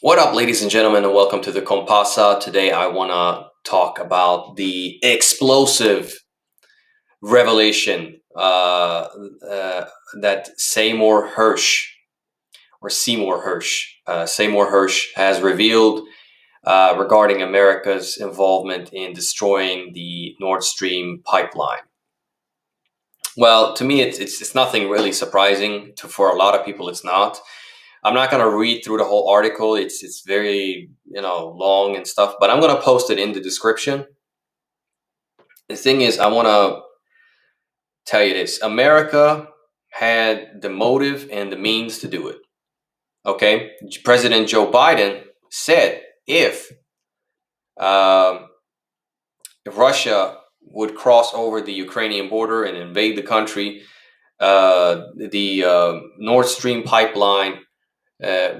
What up, ladies and gentlemen, and welcome to the Compasa. Today, I want to talk about the explosive revelation that Seymour Hersh has revealed regarding America's involvement in destroying the Nord Stream pipeline. Well, to me, it's nothing really surprising. For a lot of people, it's not. I'm not gonna read through the whole article. It's very long and stuff, but I'm gonna post it in the description. The thing is, I want to tell you this: America had the motive and the means to do it. Okay, President Joe Biden said um, if Russia would cross over the Ukrainian border and invade the country, the Nord Stream pipeline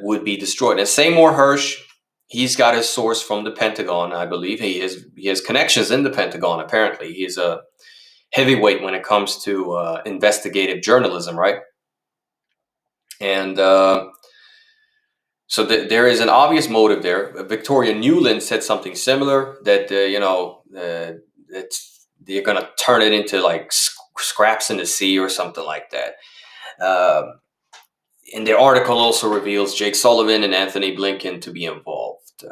would be destroyed. And Seymour Hersh, he's got his source from the Pentagon, I believe. He has connections in the Pentagon. Apparently, he's a heavyweight when it comes to investigative journalism, right? And so there is an obvious motive there. Victoria Nuland said something similar, that they're gonna turn it into like scraps in the sea or something like that. And the article also reveals Jake Sullivan and Anthony Blinken to be involved.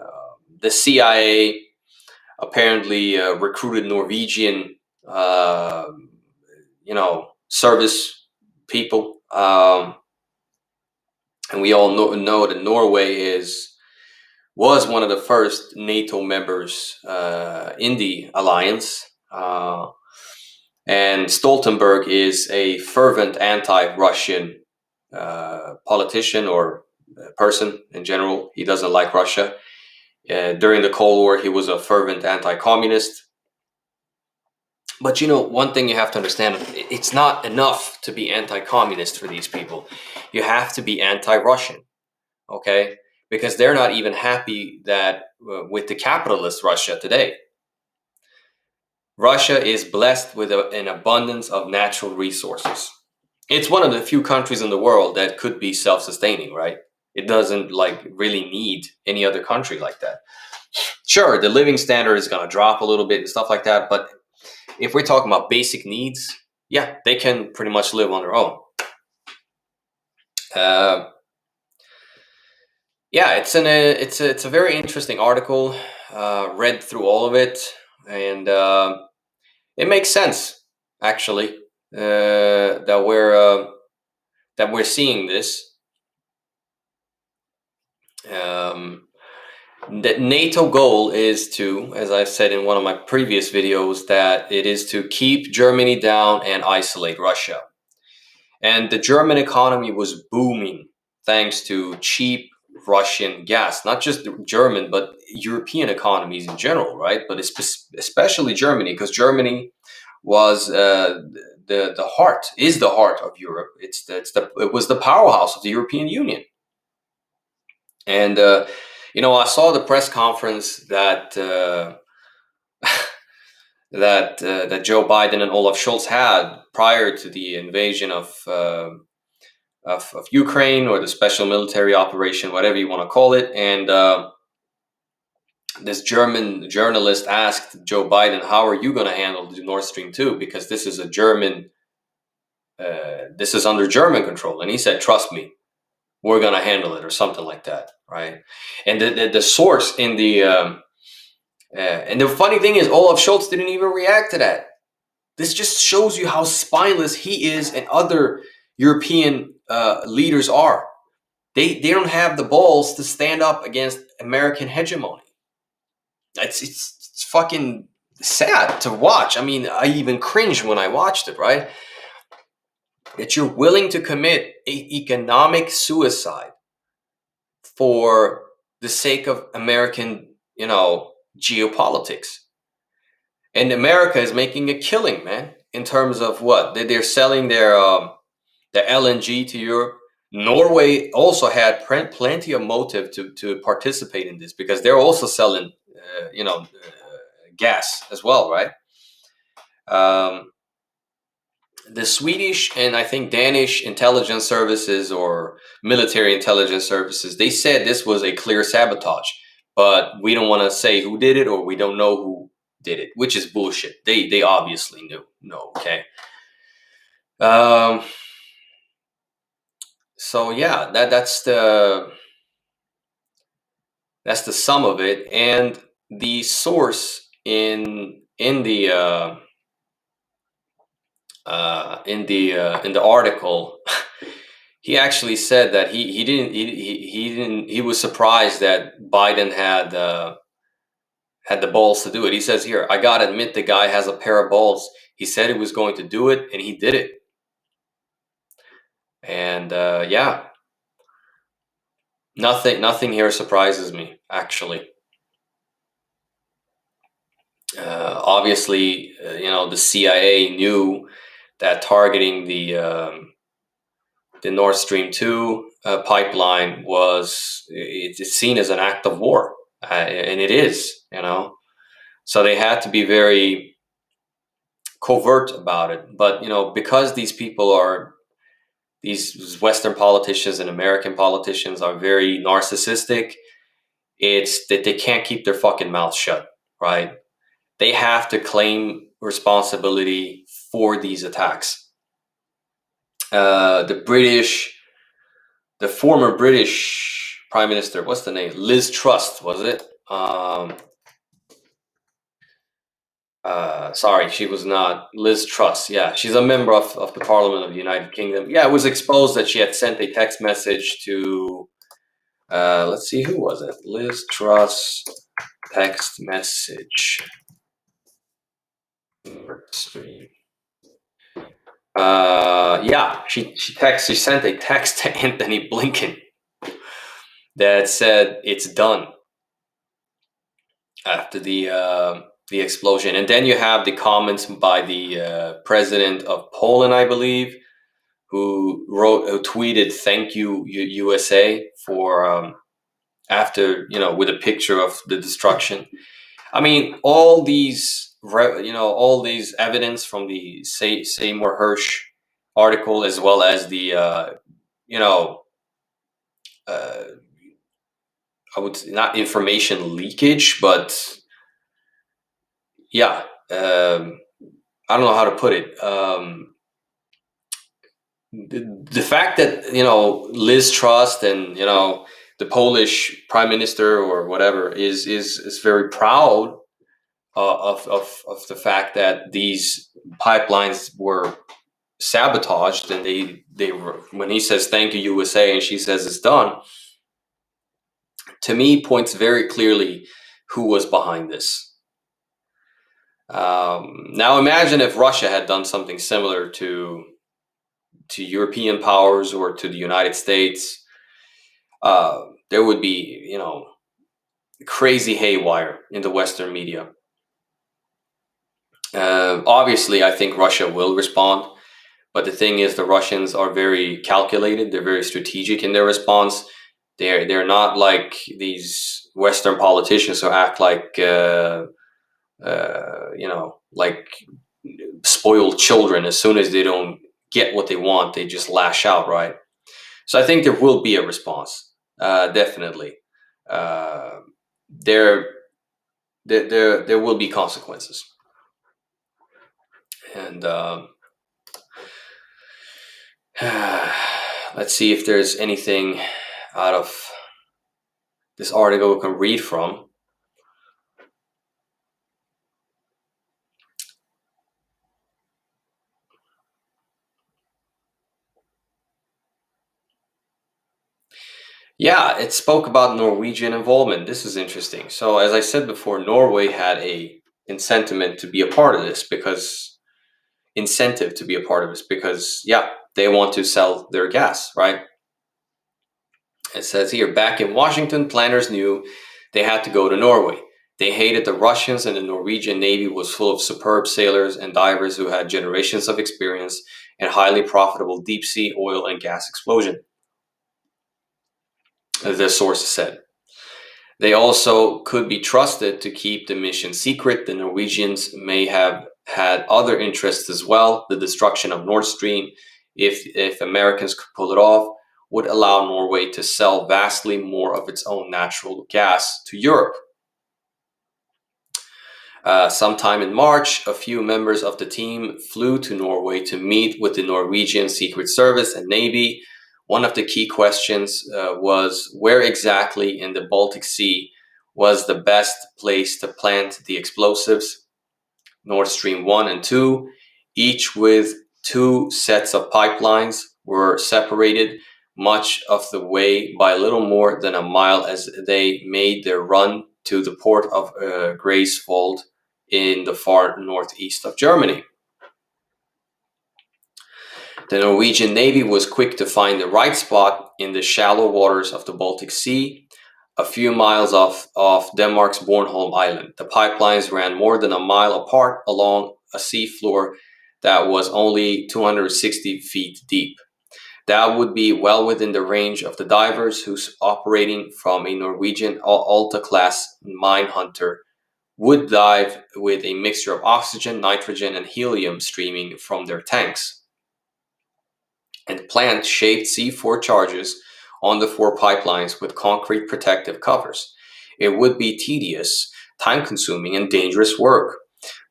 The CIA apparently recruited Norwegian, service people, and we all know that Norway was one of the first NATO members in the alliance. And Stoltenberg is a fervent anti-Russian politician or person in general. He doesn't like Russia. During the Cold War, he was a fervent anti-communist. But one thing you have to understand: it's not enough to be anti-communist for these people. You have to be anti-Russian, okay? Because they're not even happy that with the capitalist Russia today. Russia is blessed with an abundance of natural resources. It's one of the few countries in the world that could be self-sustaining, right? It doesn't really need any other country like that. Sure, the living standard is going to drop a little bit and stuff like that, but if we're talking about basic needs, yeah, they can pretty much live on their own. Yeah, it's a very interesting article. Read through all of it, and it makes sense actually, that we're seeing this. The NATO goal is to, as I've said in one of my previous videos, that it is to keep Germany down and isolate Russia. And the German economy was booming thanks to cheap Russian gas. Not just German, but European economies in general, right? But especially Germany, because Germany was the heart of Europe. It was the powerhouse of the European Union. And I saw the press conference that that Joe Biden and Olaf Scholz had prior to the invasion of Ukraine, or the special military operation, whatever you want to call it. And this German journalist asked Joe Biden, "How are you going to handle the Nord Stream 2? Because this is this is under German control." And he said, "Trust me, we're going to handle it," or something like that, right? And the source in the and the funny thing is, Olaf Scholz didn't even react to that. This just shows you how spineless he is and other European leaders are. They don't have the balls to stand up against American hegemony. It's fucking sad to watch. I mean, I even cringed when I watched it, right? That you're willing to commit economic suicide for the sake of American, geopolitics. And America is making a killing, man, in terms of what? They're selling their LNG to Europe. Norway also had plenty of motive to participate in this, because they're also selling, gas as well, right? The Swedish and I think Danish intelligence services or military intelligence services, they said this was a clear sabotage, but we don't want to say who did it or we don't know who did it, which is bullshit. They obviously knew. No, okay. Um, so yeah, that's the sum of it, and the source in the article, he actually said that he was surprised that Biden had the balls to do it. He says here, I gotta admit, the guy has a pair of balls. He said he was going to do it, and he did it. And yeah, nothing here surprises me, actually. Obviously, the CIA knew that targeting the Nord Stream 2 pipeline it's seen as an act of war, and it is, So they had to be very covert about it. But because these Western politicians and American politicians are very narcissistic, it's that they can't keep their fucking mouth shut, right? They have to claim responsibility for these attacks. The British, the former British Prime Minister, what's the name? Liz Truss, was it? Sorry, she was not Liz Truss. Yeah, she's a member of the Parliament of the United Kingdom. Yeah, it was exposed that she had sent a text message to, let's see, who was it? Liz Truss text message. Yeah, she sent a text to Anthony Blinken that said it's done after the explosion, and then you have the comments by the president of Poland, I believe, who tweeted "Thank you, USA" for after with a picture of the destruction. I mean, all these evidence from the Seymour Hersh article, as well as the you know uh, I would not information leakage, but yeah, I don't know how to put it. The fact that Liz Truss and the Polish Prime Minister or whatever is very proud of the fact that these pipelines were sabotaged, and they were, when he says "Thank you, USA" and she says it's done, to me points very clearly who was behind this. Now imagine if Russia had done something similar to European powers or to the United States. There would be crazy haywire in the Western media. Obviously, I think Russia will respond. But the thing is, the Russians are very calculated. They're very strategic in their response. They're not like these Western politicians who act like like spoiled children. As soon as they don't get what they want, they just lash out, right? So I think there will be a response, definitely. Uh, there, there will be consequences, and let's see if there's anything out of this article we can read from. Yeah, it spoke about Norwegian involvement. This is interesting. So, as I said before, Norway had a incentive to be a part of this because yeah, they want to sell their gas, right? It says here, back in Washington, planners knew they had to go to Norway. They hated the Russians, and the Norwegian Navy was full of superb sailors and divers who had generations of experience in highly profitable deep sea oil and gas explosion, as the source said. They also could be trusted to keep the mission secret. The Norwegians may have had other interests as well. The destruction of Nord Stream, if Americans could pull it off, would allow Norway to sell vastly more of its own natural gas to Europe. Sometime in March, a few members of the team flew to Norway to meet with the Norwegian Secret Service and Navy. One of the key questions was where exactly in the Baltic Sea was the best place to plant the explosives. Nord Stream 1 and 2, each with two sets of pipelines, were separated much of the way by little more than a mile as they made their run to the port of Greifswald in the far northeast of Germany. The Norwegian Navy was quick to find the right spot in the shallow waters of the Baltic Sea, a few miles off Denmark's Bornholm Island. The pipelines ran more than a mile apart along a seafloor that was only 260 feet deep. That would be well within the range of the divers who's operating from a Norwegian Alta-class mine hunter would dive with a mixture of oxygen, nitrogen, and helium streaming from their tanks, and plant shaped C4 charges on the four pipelines with concrete protective covers. It would be tedious, time consuming, and dangerous work.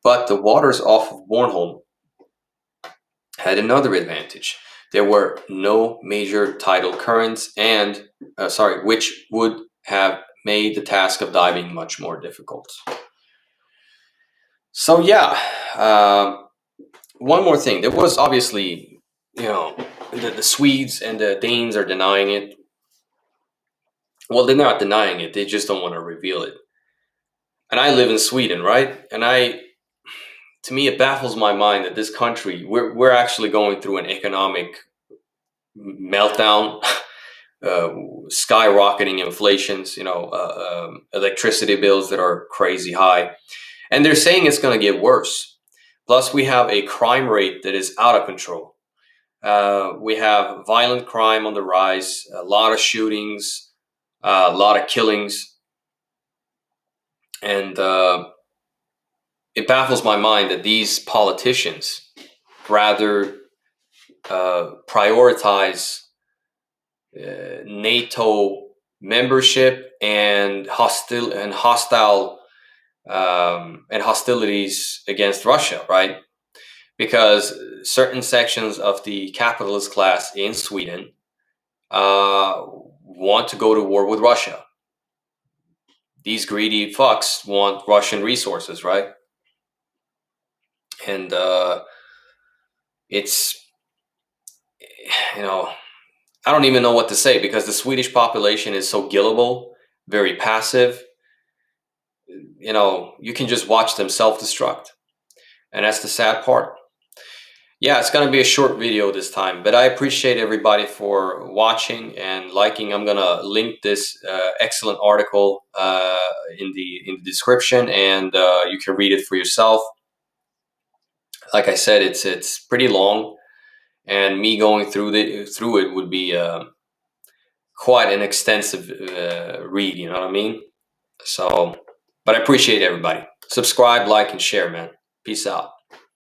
But the waters off of Bornholm had another advantage. There were no major tidal currents, which would have made the task of diving much more difficult. So yeah, one more thing. There was obviously, the Swedes and the Danes are denying it. Well, they're not denying it. They just don't want to reveal it. And I live in Sweden, right? To me, it baffles my mind that this country, we're actually going through an economic meltdown, skyrocketing inflations, electricity bills that are crazy high. And they're saying it's going to get worse. Plus, we have a crime rate that is out of control. We have violent crime on the rise, a lot of shootings, a lot of killings. And it baffles my mind that these politicians rather prioritize NATO membership and hostilities against Russia, right? Because certain sections of the capitalist class in Sweden want to go to war with Russia. These greedy fucks want Russian resources, right? And it's, I don't even know what to say, because the Swedish population is so gullible, very passive. You can just watch them self-destruct. And that's the sad part. Yeah, it's going to be a short video this time, but I appreciate everybody for watching and liking. I'm going to link this excellent article in the description, and you can read it for yourself. Like I said, it's pretty long, and me going through it would be quite an extensive read, you know what I mean? So, but I appreciate everybody. Subscribe, like, and share, man. Peace out.